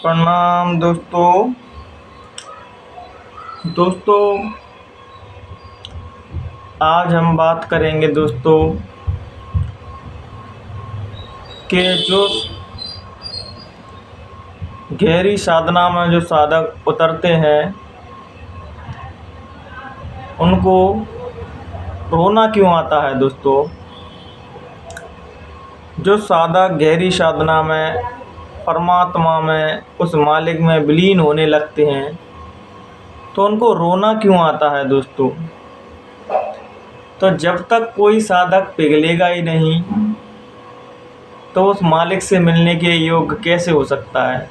प्रणाम दोस्तों। आज हम बात करेंगे दोस्तों कि जो गहरी साधना में जो साधक उतरते हैं उनको रोना क्यों आता है। दोस्तों, जो साधक गहरी साधना में परमात्मा में उस मालिक में विलीन होने लगते हैं तो उनको रोना क्यों आता है। दोस्तों, तो जब तक कोई साधक पिघलेगा ही नहीं तो उस मालिक से मिलने के योग्य कैसे हो सकता है।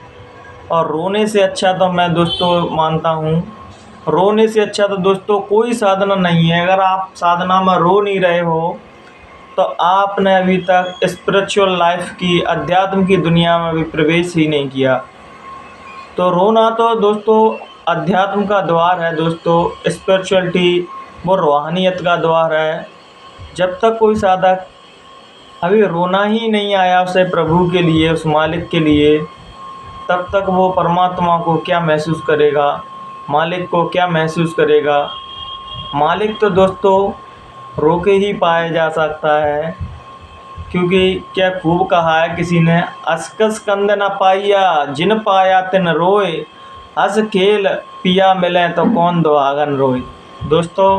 और रोने से अच्छा तो मैं दोस्तों मानता हूँ, रोने से अच्छा तो दोस्तों कोई साधना नहीं है। अगर आप साधना में रो नहीं रहे हो तो आपने अभी तक स्पिरिचुअल लाइफ की, अध्यात्म की दुनिया में भी प्रवेश ही नहीं किया। तो रोना तो दोस्तों अध्यात्म का द्वार है। दोस्तों, स्पिरिचुअलिटी वो रूहानियत का द्वार है। जब तक कोई साधक अभी रोना ही नहीं आया उसे प्रभु के लिए, उस मालिक के लिए, तब तक वो परमात्मा को क्या महसूस करेगा, मालिक को क्या महसूस करेगा। मालिक तो दोस्तों रो के ही पाया जा सकता है, क्योंकि क्या खूब कहा है किसी ने, असकस कंद न पाइया जिन पाया तिन रोए, हंस खेल पिया मिले तो कौन दुहागन रोए। दोस्तों,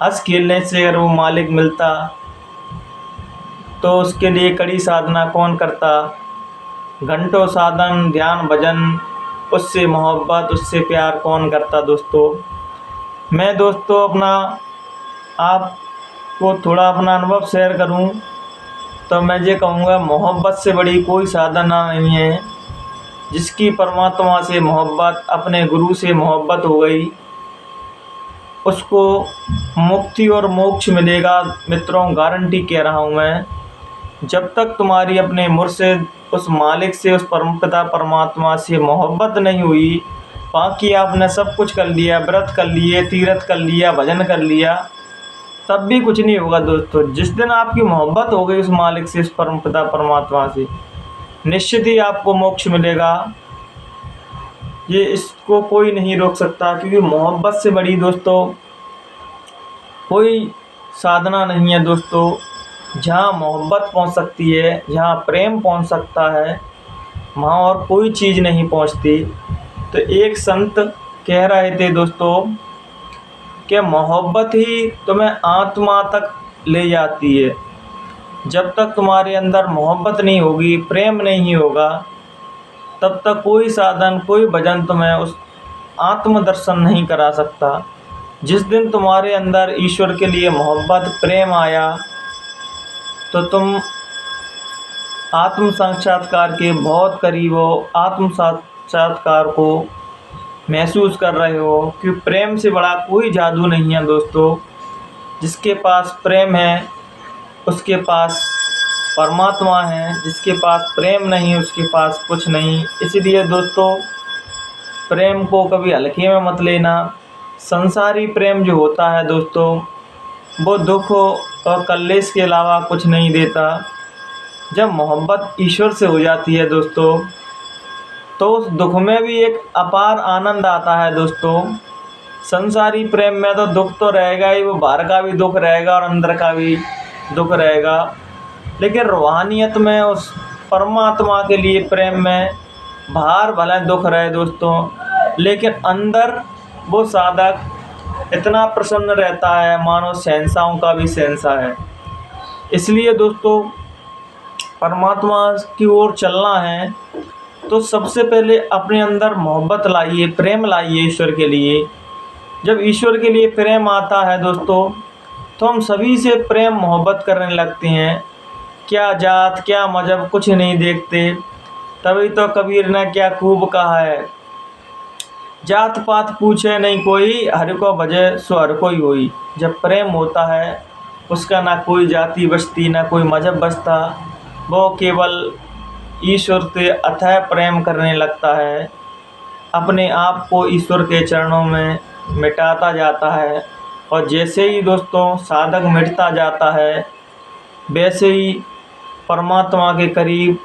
हंस खेलने से अगर वो मालिक मिलता तो उसके लिए कड़ी साधना कौन करता, घंटों साधन ध्यान भजन, उससे मोहब्बत उससे प्यार कौन करता। दोस्तों, मैं दोस्तों अपना आपको थोड़ा अपना अनुभव शेयर करूं तो मैं ये कहूँगा, मोहब्बत से बड़ी कोई साधना नहीं है। जिसकी परमात्मा से मोहब्बत, अपने गुरु से मोहब्बत हो गई, उसको मुक्ति और मोक्ष मिलेगा। मित्रों, गारंटी कह रहा हूँ मैं। जब तक तुम्हारी अपने मुर्शिद, उस मालिक से, उस परमपिता परमात्मा से मोहब्बत नहीं हुई, बाकी आपने सब कुछ कर लिया, व्रत कर लिए, तीर्थ कर लिया, भजन कर लिया, तब भी कुछ नहीं होगा। दोस्तों, जिस दिन आपकी मोहब्बत हो गई उस मालिक से, उस परमपिता परमात्मा से, निश्चित ही आपको मोक्ष मिलेगा। ये इसको कोई नहीं रोक सकता, क्योंकि मोहब्बत से बड़ी दोस्तों कोई साधना नहीं है। दोस्तों, जहाँ मोहब्बत पहुँच सकती है, जहाँ प्रेम पहुँच सकता है, वहाँ और कोई चीज़ नहीं पहुँचती। तो एक संत कह रहे थे दोस्तों कि मोहब्बत ही तुम्हें आत्मा तक ले जाती है। जब तक तुम्हारे अंदर मोहब्बत नहीं होगी, प्रेम नहीं होगा, तब तक कोई साधन, कोई भजन तुम्हें उस आत्म दर्शन नहीं करा सकता। जिस दिन तुम्हारे अंदर ईश्वर के लिए मोहब्बत, प्रेम आया तो तुम आत्म साक्षात्कार के बहुत करीब हो, आत्म साक्षात्कार को महसूस कर रहे हो। क्योंकि प्रेम से बड़ा कोई जादू नहीं है। दोस्तों, जिसके पास प्रेम है उसके पास परमात्मा है, जिसके पास प्रेम नहीं उसके पास कुछ नहीं। इसलिए दोस्तों, प्रेम को कभी हल्के में मत लेना। संसारी प्रेम जो होता है दोस्तों, वो दुख और कलेश के अलावा कुछ नहीं देता। जब मोहब्बत ईश्वर से हो जाती है दोस्तों, तो उस दुख में भी एक अपार आनंद आता है। दोस्तों, संसारी प्रेम में तो दुख तो रहेगा ही, वो बाहर का भी दुख रहेगा और अंदर का भी दुख रहेगा। लेकिन रूहानियत में, उस परमात्मा के लिए प्रेम में, बाहर भले दुख रहे दोस्तों, लेकिन अंदर वो साधक इतना प्रसन्न रहता है मानो शहंशाहों का भी शहंशाह है। इसलिए दोस्तों, परमात्मा की ओर चलना है तो सबसे पहले अपने अंदर मोहब्बत लाइए, प्रेम लाइए ईश्वर के लिए। जब ईश्वर के लिए प्रेम आता है दोस्तों, तो हम सभी से प्रेम मोहब्बत करने लगते हैं। क्या जात, क्या मजहब, कुछ नहीं देखते। तभी तो कबीर ने क्या खूब कहा है, जात पात पूछे नहीं कोई, हर को भजे सो हर कोई होई। जब प्रेम होता है उसका ना कोई जाति बचती, ना कोई मजहब बचता। वो केवल ईश्वर से अथाह प्रेम करने लगता है, अपने आप को ईश्वर के चरणों में मिटाता जाता है। और जैसे ही दोस्तों साधक मिटता जाता है, वैसे ही परमात्मा के करीब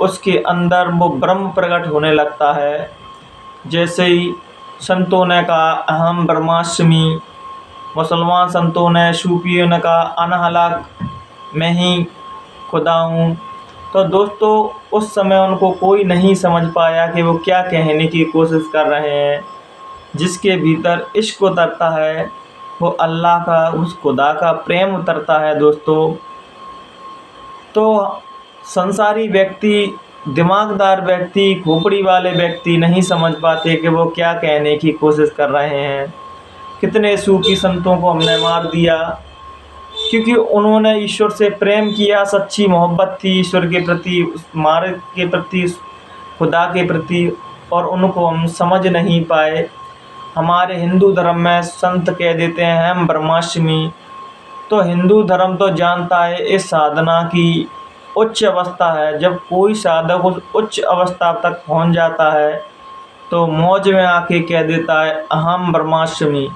उसके अंदर वो ब्रह्म प्रकट होने लगता है। जैसे ही संतों ने कहा अहम ब्रह्मास्मि, मुसलमान संतों ने, सूफियों ने कहा अनहलक, मैं ही खुदा हूँ। तो दोस्तों उस समय उनको कोई नहीं समझ पाया कि वो क्या कहने की कोशिश कर रहे हैं। जिसके भीतर इश्क उतरता है वो अल्लाह का, उस खुदा का प्रेम उतरता है दोस्तों। तो संसारी व्यक्ति, दिमागदार व्यक्ति, खोपड़ी वाले व्यक्ति नहीं समझ पाते कि वो क्या कहने की कोशिश कर रहे हैं। कितने सूफी संतों को हमने मार दिया क्योंकि उन्होंने ईश्वर से प्रेम किया, सच्ची मोहब्बत थी ईश्वर के प्रति, उस मार्ग के प्रति, खुदा के प्रति, और उनको हम समझ नहीं पाए। हमारे हिंदू धर्म में संत कह देते हैं हम ब्रह्मास्मि। तो हिंदू धर्म तो जानता है इस साधना की उच्च अवस्था है। जब कोई साधक उस उच्च अवस्था तक पहुंच जाता है तो मौज में आके कह देता है अहम ब्रह्मास्मि।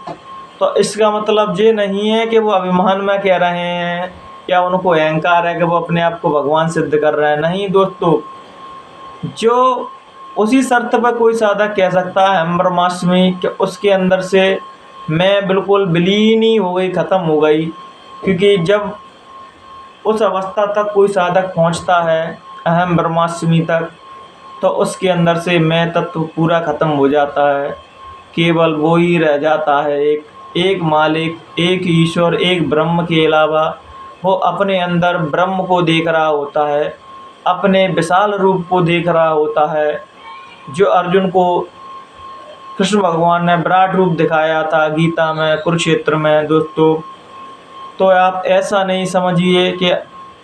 तो इसका मतलब ये नहीं है कि वो अभिमान में कह रहे हैं या उनको अहंकार है कि वो अपने आप को भगवान सिद्ध कर रहे हैं। नहीं दोस्तों, जो उसी शर्त पर कोई साधक कह सकता है अहम ब्रह्मास्मि कि उसके अंदर से मैं बिल्कुल विलीन ही हो गई, ख़त्म हो गई। क्योंकि जब उस अवस्था तक कोई साधक पहुंचता है अहम ब्रह्मास्मि तक, तो उसके अंदर से मैं तत्व पूरा ख़त्म हो जाता है। केवल वो ही रह जाता है, एक मालिक, एक ईश्वर, एक ब्रह्म के अलावा। वो अपने अंदर ब्रह्म को देख रहा होता है, अपने विशाल रूप को देख रहा होता है। जो अर्जुन को कृष्ण भगवान ने विराट रूप दिखाया था गीता में, कुरुक्षेत्र में दोस्तों। तो आप ऐसा नहीं समझिए कि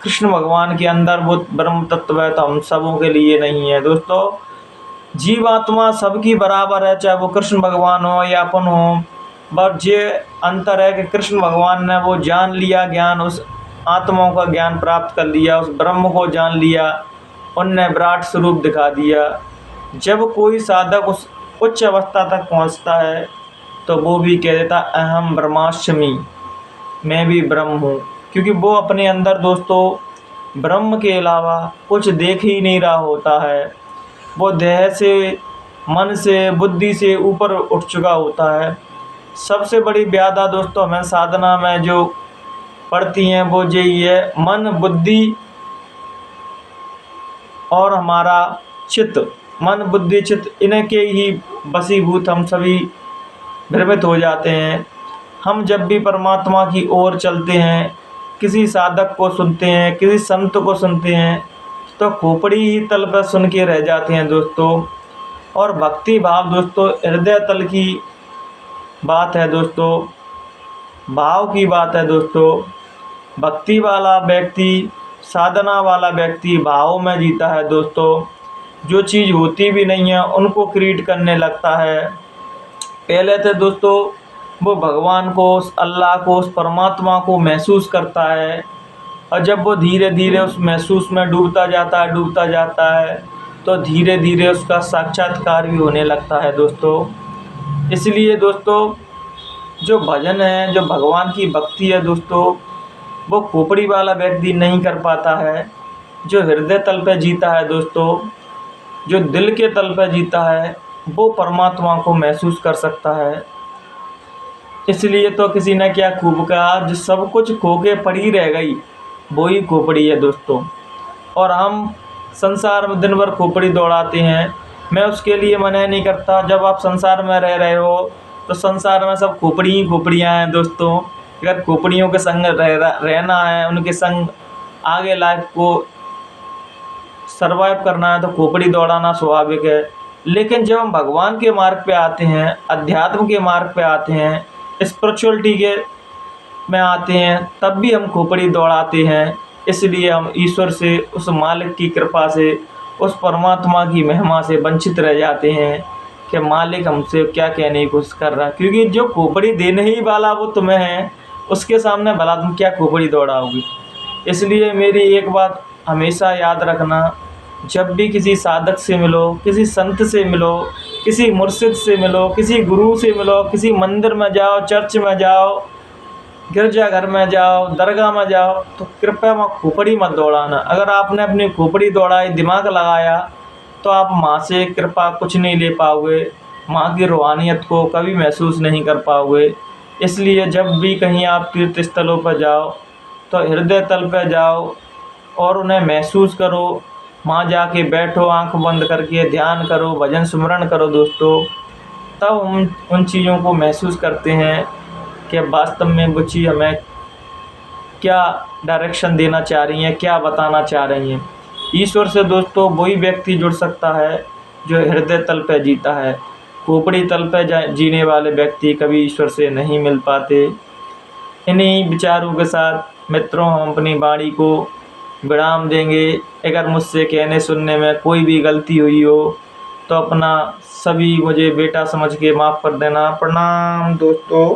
कृष्ण भगवान के अंदर वो ब्रह्म तत्व है तो हम सबों के लिए नहीं है दोस्तों। जीवात्मा सबकी बराबर है, चाहे वो कृष्ण भगवान हो या अपन हो। बस ये अंतर है कि कृष्ण भगवान ने वो जान लिया ज्ञान, उस आत्माओं का ज्ञान प्राप्त कर लिया, उस ब्रह्म को जान लिया, उनने विराट स्वरूप दिखा दिया। जब कोई साधक उस उच्च अवस्था तक पहुंचता है तो वो भी कह देता अहम ब्रह्मास्मि, मैं भी ब्रह्म हूँ। क्योंकि वो अपने अंदर दोस्तों ब्रह्म के अलावा कुछ देख ही नहीं रहा होता है। वो देह से, मन से, बुद्धि से ऊपर उठ चुका होता है। सबसे बड़ी व्याधा दोस्तों हमें साधना में जो पड़ती हैं वो यही है, मन, बुद्धि और हमारा चित्त। मन, बुद्धि, चित्त, इनके ही वशीभूत हम सभी भ्रमित हो जाते हैं। हम जब भी परमात्मा की ओर चलते हैं, किसी साधक को सुनते हैं, किसी संत को सुनते हैं, तो खोपड़ी ही तल पर सुन के रह जाते हैं दोस्तों। और भक्ति भाव दोस्तों हृदय तल की बात है दोस्तों, भाव की बात है दोस्तों। भक्ति वाला व्यक्ति, साधना वाला व्यक्ति भाव में जीता है दोस्तों। जो चीज़ होती भी नहीं है उनको क्रिएट करने लगता है। पहले तो दोस्तों वो भगवान को, उस अल्लाह को, उस परमात्मा को महसूस करता है, और जब वो धीरे धीरे उस महसूस में डूबता जाता है तो धीरे धीरे उसका साक्षात्कार भी होने लगता है दोस्तों। इसलिए दोस्तों जो भजन है, जो भगवान की भक्ति है दोस्तों, वो खोपड़ी वाला व्यक्ति नहीं कर पाता है। जो हृदय तल पे जीता है दोस्तों, जो दिल के तल पे जीता है, वो परमात्मा को महसूस कर सकता है। इसलिए तो किसी ने क्या खूब कहा, जो सब कुछ खो के पड़ी रह गई वही खोपड़ी है दोस्तों। और हम संसार में दिन भर खोपड़ी दौड़ाते हैं। मैं उसके लिए मना नहीं करता, जब आप संसार में रह रहे हो तो संसार में सब खोपड़ी ही खोपड़ियाँ हैं दोस्तों। अगर खोपड़ियों के संग रहना है, उनके संग आगे लाइफ को सरवाइव करना है तो खोपड़ी दौड़ाना स्वाभाविक है। लेकिन जब हम भगवान के मार्ग पे आते हैं, अध्यात्म के मार्ग पे आते हैं, स्पिरिचुअलिटी के में आते हैं, तब भी हम खोपड़ी दौड़ाते हैं। इसलिए हम ईश्वर से, उस मालिक की कृपा से, उस परमात्मा की महिमा से वंचित रह जाते हैं कि मालिक हमसे क्या कहने की कोशिश कर रहा है। क्योंकि जो खोपड़ी देने ही वाला वो तुम्हें है, उसके सामने भला तुम क्या खोपड़ी दौड़ाओगी। इसलिए मेरी एक बात हमेशा याद रखना, जब भी किसी साधक से मिलो, किसी संत से मिलो, किसी मुर्शिद से मिलो, किसी गुरु से मिलो, किसी मंदिर में जाओ, चर्च में जाओ, गिरजाघर में जाओ, दरगाह में जाओ, तो कृपया वहाँ खोपड़ी मत दौड़ाना। अगर आपने अपनी खोपड़ी दौड़ाई, दिमाग लगाया, तो आप माँ से कृपा कुछ नहीं ले पाओगे, माँ की रूहानियत को कभी महसूस नहीं कर पाओगे। इसलिए जब भी कहीं आप तीर्थ स्थलों पर जाओ तो हृदय तल पर जाओ और उन्हें महसूस करो। वहाँ जाके बैठो, आंख बंद करके ध्यान करो, भजन सुमरण करो दोस्तों। तब हम उन चीज़ों को महसूस करते हैं कि वास्तव में वो चीज़ हमें क्या डायरेक्शन देना चाह रही हैं, क्या बताना चाह रही हैं। ईश्वर से दोस्तों वही व्यक्ति जुड़ सकता है जो हृदय तल पे जीता है। खोपड़ी तल पे जीने वाले व्यक्ति कभी ईश्वर से नहीं मिल पाते। इन्हीं विचारों के साथ मित्रों हम अपनी वाणी को विराम देंगे। अगर मुझसे कहने सुनने में कोई भी गलती हुई हो तो अपना सभी मुझे बेटा समझ के माफ़ कर देना। प्रणाम दोस्तों।